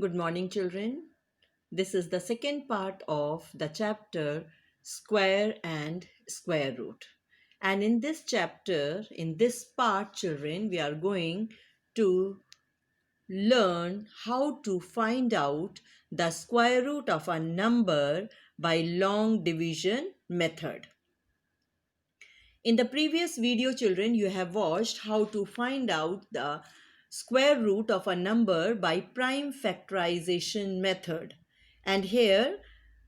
Good morning, children. This is the second part of the chapter Square and Square Root. And in this chapter, in this part, children, we are going to learn how to find out the square root of a number by long division method. In the previous video, children, you have watched how to find out the square root of a number by prime factorization method. And here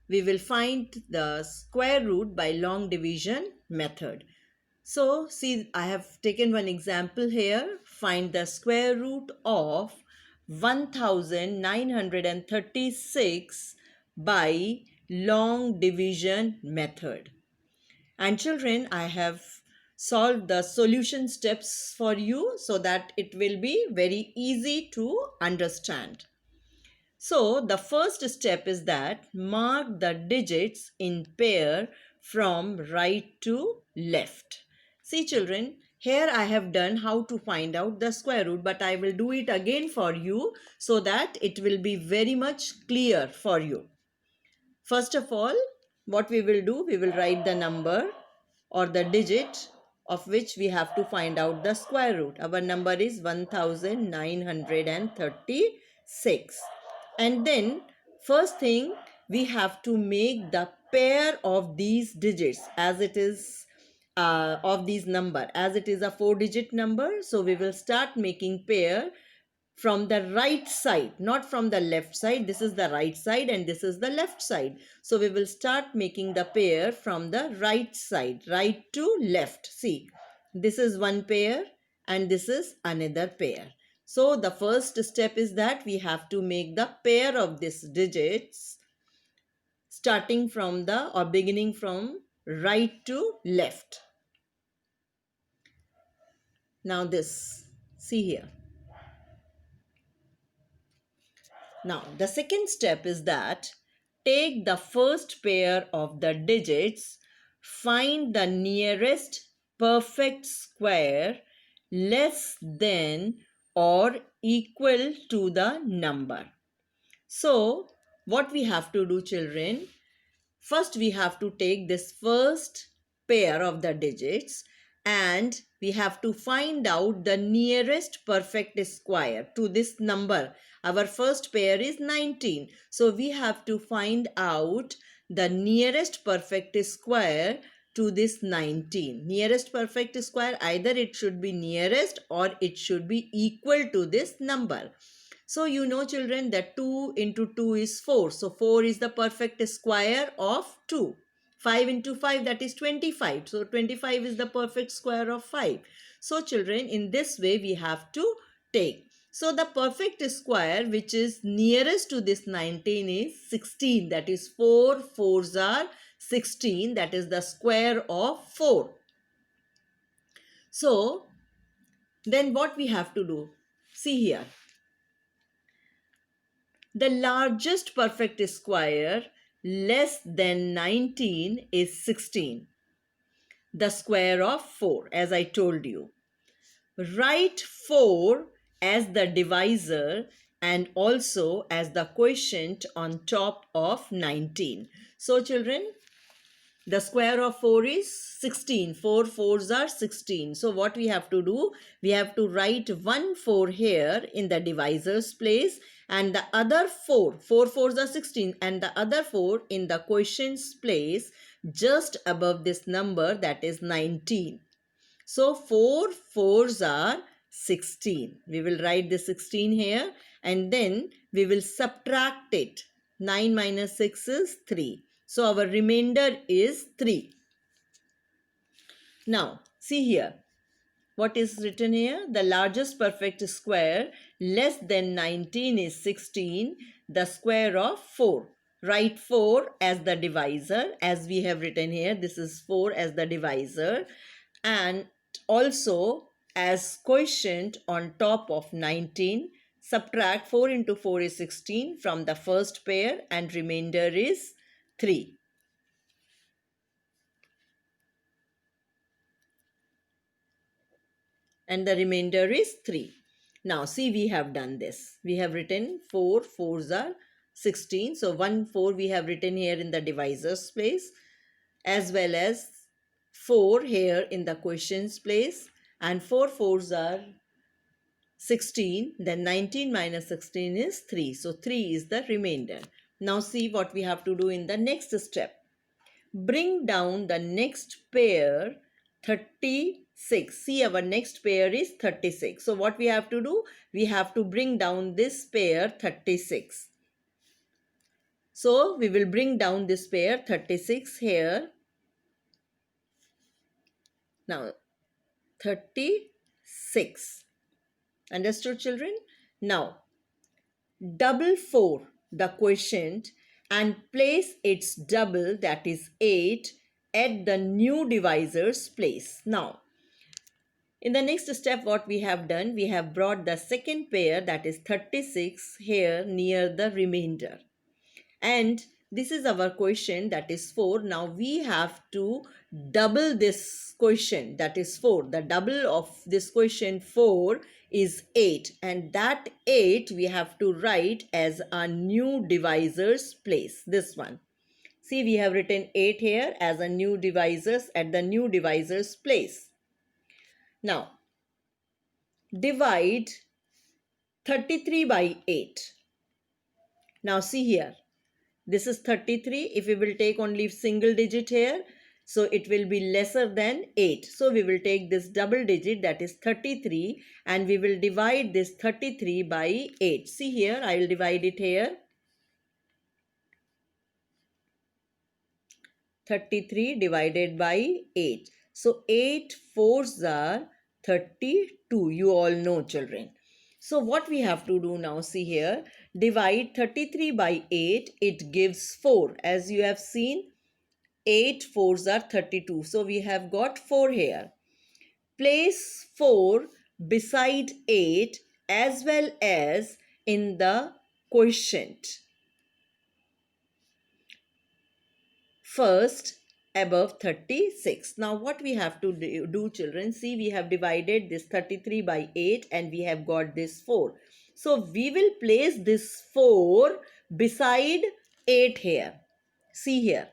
we will find the square root by long division method. So see, I have taken one example here. Find the square root of 1936 by long division method. And children, I have solved the solution steps for you so that it will be very easy to understand. So the first step is that mark the digits in pair from right to left. See children, here I have done how to find out the square root, but I will do it again for you so that it will be very much clear for you. First of all, what we will do, we will write the number or the digit of which we have to find out the square root. Our number is 1936. And then first thing, we have to make the pair of these digits as it is of these number, as it is a 4-digit number. So we will start making pair from the right side, not from the left side. This is the right side and this is the left side. So we will start making the pair from the right side, right to left. See, this is one pair and this is another pair. So the first step is that we have to make the pair of these digits starting from the or beginning from right to left. Now this, see here. Now, the second step is that take the first pair of the digits, find the nearest perfect square less than or equal to the number. So, what we have to do, children? First, we have to take this first pair of the digits and we have to find out the nearest perfect square to this number. Our first pair is 19. So we have to find out the nearest perfect square to this 19. Nearest perfect square, either it should be nearest or it should be equal to this number. So you know children that 2 into 2 is 4. So 4 is the perfect square of 2. 5 into 5, that is 25. So 25 is the perfect square of 5. So children, in this way we have to take. So the perfect square which is nearest to this 19 is 16. That is 4 fours are 16. That is the square of 4. So then what we have to do? See here. The largest perfect square less than 19 is 16. The square of 4, as I told you. Write 4 as the divisor and also as the quotient on top of 19. So children, the square of 4 is 16. 4 fours are 16. So what we have to do? We have to write one 4 here in the divisor's place and the other 4. 4 fours are 16 and the other 4 in the quotient's place just above this number, that is 19. So 4 fours are 16. We will write the 16 here and then we will subtract it. 9 minus 6 is 3. So our remainder is 3. Now see here. What is written here? The largest perfect square less than 19 is 16. The square of 4. Write 4 as the divisor as we have written here. This is 4 as the divisor and also as quotient on top of 19. Subtract 4 into 4 is 16 from the first pair and remainder is 3. And the remainder is 3. Now see, we have done this. We have written 4 4s are 16. So 1 4 we have written here in the divisors place, as well as 4 here in the questions place, and 4 4s are 16. Then 19 minus 16 is 3. So 3 is the remainder. Now see what we have to do in the next step. Bring down the next pair 36. See, our next pair is 36. So what we have to do? We have to bring down this pair 36. So we will bring down this pair 36 here. Now 36. Understood, children? Now double 4 the quotient and place its double, that is 8, at the new divisor's place. Now in the next step, what we have done, we have brought the second pair, that is 36, here near the remainder. And this is our quotient, that is 4. Now we have to double this quotient, that is 4. The double of this quotient 4 is 8. And that 8 we have to write as a new divisor's place. This one. See, we have written 8 here as a new divisors at the new divisor's place. Now, divide 33 by 8. Now see here, this is 33. If we will take only single digit here, so it will be lesser than 8. So we will take this double digit, that is 33, and we will divide this 33 by 8. See here, I will divide it here. 33 divided by 8. So 8 4s are 32. You all know, children. So what we have to do now, see here, divide 33 by 8. It gives 4. As you have seen, 8 4s are 32. So we have got 4 here. Place 4 beside 8 as well as in the quotient. First, above 36. Now what we have to do, children, see, we have divided this 33 by 8 and we have got this 4. So we will place this 4 beside 8 here. See here,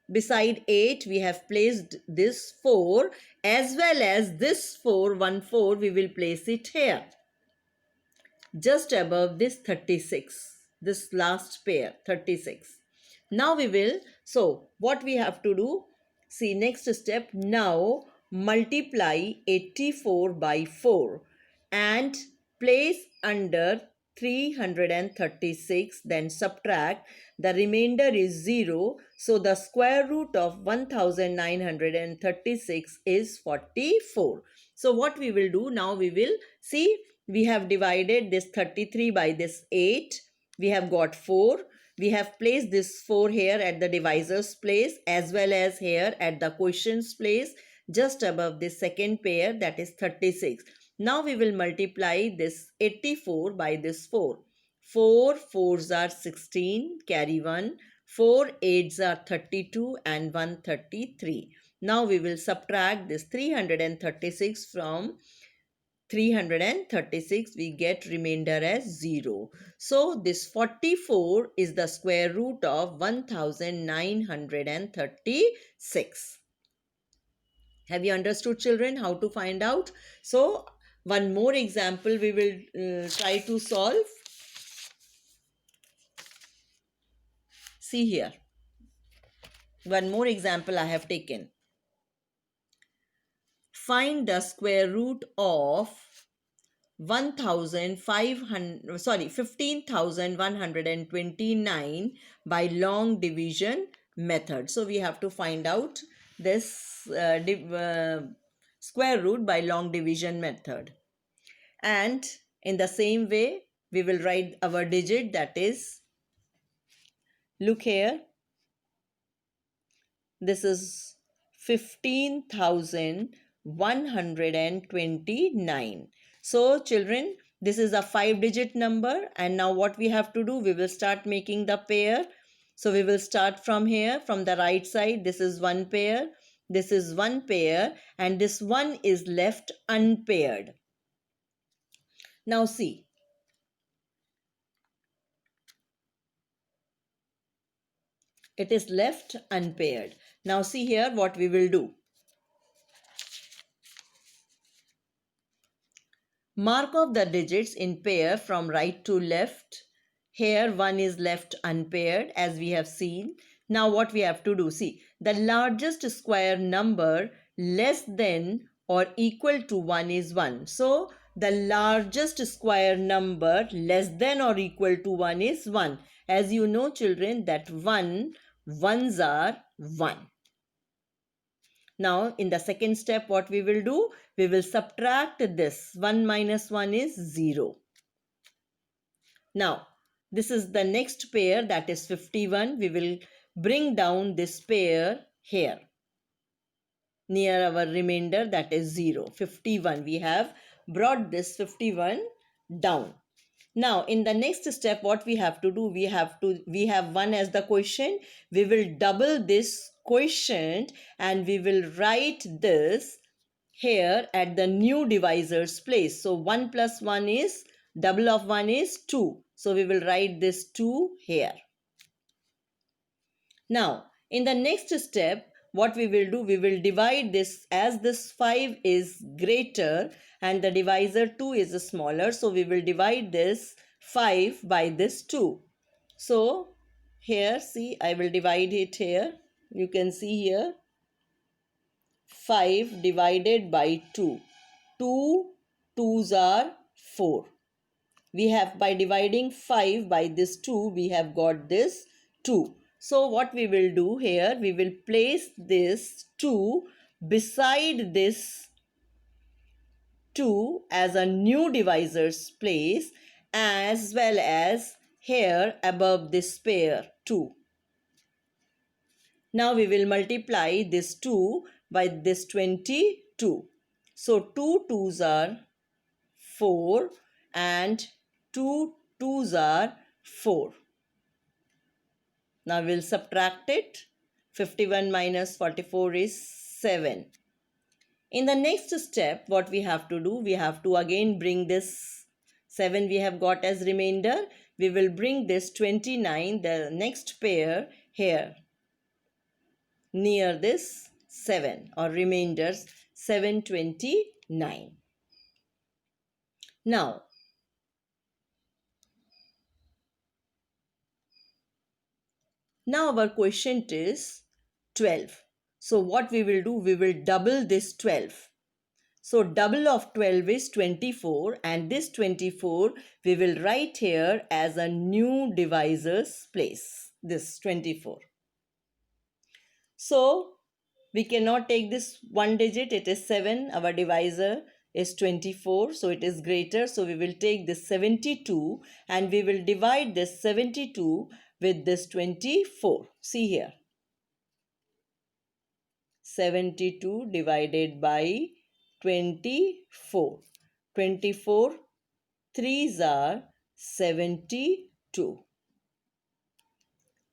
beside 8 we have placed this 4, as well as this 4, 1 4, we will place it here, just above this 36, this last pair 36. Now we will, so what we have to do, see, next step, now multiply 84 by 4 and place under 336, then subtract, the remainder is 0. So the square root of 1936 is 44. So what we will do now, we will see, we have divided this 33 by this 8. We have got 4. We have placed this 4 here at the divisor's place as well as here at the quotient's place, just above this second pair, that is 36. Now we will multiply this 84 by this 4. 4 4s are 16, carry 1. 4 8s are 32 and 133. Now we will subtract this 336 from 336, we get remainder as 0. So this 44 is the square root of 1936. Have you understood, children, how to find out? So one more example we will try to solve. See here, one more example I have taken. Find the square root of 15,129 by long division method. So we have to find out this square root by long division method. And in the same way, we will write our digit, that is, look here, this is 15,129. So children, this is a 5-digit number, and now what we have to do, we will start making the pair. So we will start from here, from the right side. This is one pair, this is one pair, and this one is left unpaired. Now see, it is left unpaired. Now see here what we will do. Mark off the digits in pair from right to left. Here one is left unpaired as we have seen. Now what we have to do, see, the largest square number less than or equal to 1 is 1. So the largest square number less than or equal to 1 is 1. As you know children that ones are 1. Now in the second step what we will do, we will subtract this. 1 minus 1 is 0. Now this is the next pair, that is 51. We will bring down this pair here near our remainder, that is 0. 51. We have brought this 51 down. Now in the next step what we have to do, we have 1 as the quotient. We will double this quotient and we will write this here at the new divisor's place. So 1 plus 1 is, double of 1 is 2. So we will write this 2 here. Now in the next step what we will do, we will divide this, as this 5 is greater and the divisor 2 is smaller. So we will divide this 5 by this 2. So here see, I will divide it here. You can see here 5 divided by 2. 2 2s are 4. We have, by dividing 5 by this 2, we have got this 2. So what we will do here, we will place this 2 beside this 2 as a new divisor's place, as well as here above this pair 2. Now we will multiply this 2 by this 22. So 2 2s are 4 and 2 2s are 4. Now we'll subtract it. 51 minus 44 is 7. In the next step, what we have to do, we have to again bring this 7 we have got as remainder. We will bring this 29, the next pair, here near this 7 or remainders 729. Now our quotient is 12. So what we will do, we will double this 12. So double of 12 is 24 and this 24 we will write here as a new divisor's place, this 24. So we cannot take this one digit, it is 7, our divisor is 24, so it is greater. So we will take this 72 and we will divide this 72 with this 24. See here, 72 divided by 24. 24 3s are 72.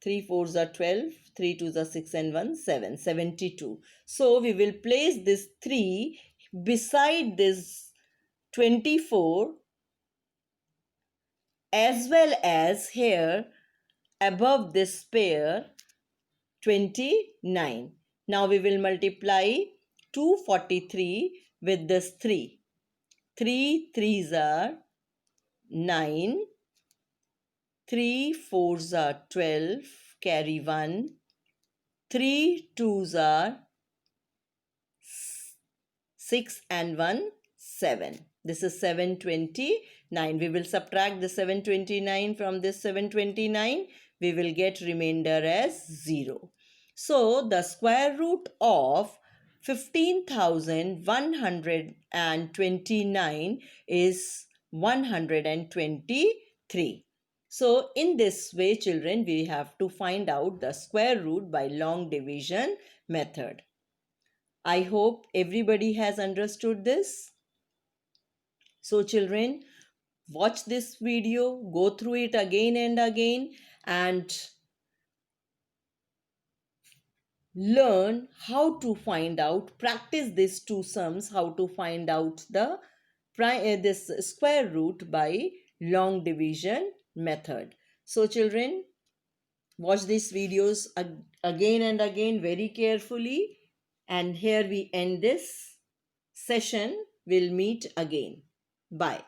3 4s are 12, 3 2s are 6 and 1 7, 72. So we will place this 3 beside this 24 as well as here above this pair 29. Now we will multiply 243 with this 3. 3 3s are 9. 3 4s are 12, carry 1. 3 2s are 6 and 1 7. This is 729. We will subtract the 729 from this 729. We will get remainder as 0. So the square root of 15,129 is 123. So in this way children, we have to find out the square root by long division method. I hope everybody has understood this. So children, watch this video, go through it again and again and learn how to find out, practice these two sums, how to find out the this square root by long division method. So children, watch these videos again and again very carefully. And here we end this session. We'll meet again. Bye.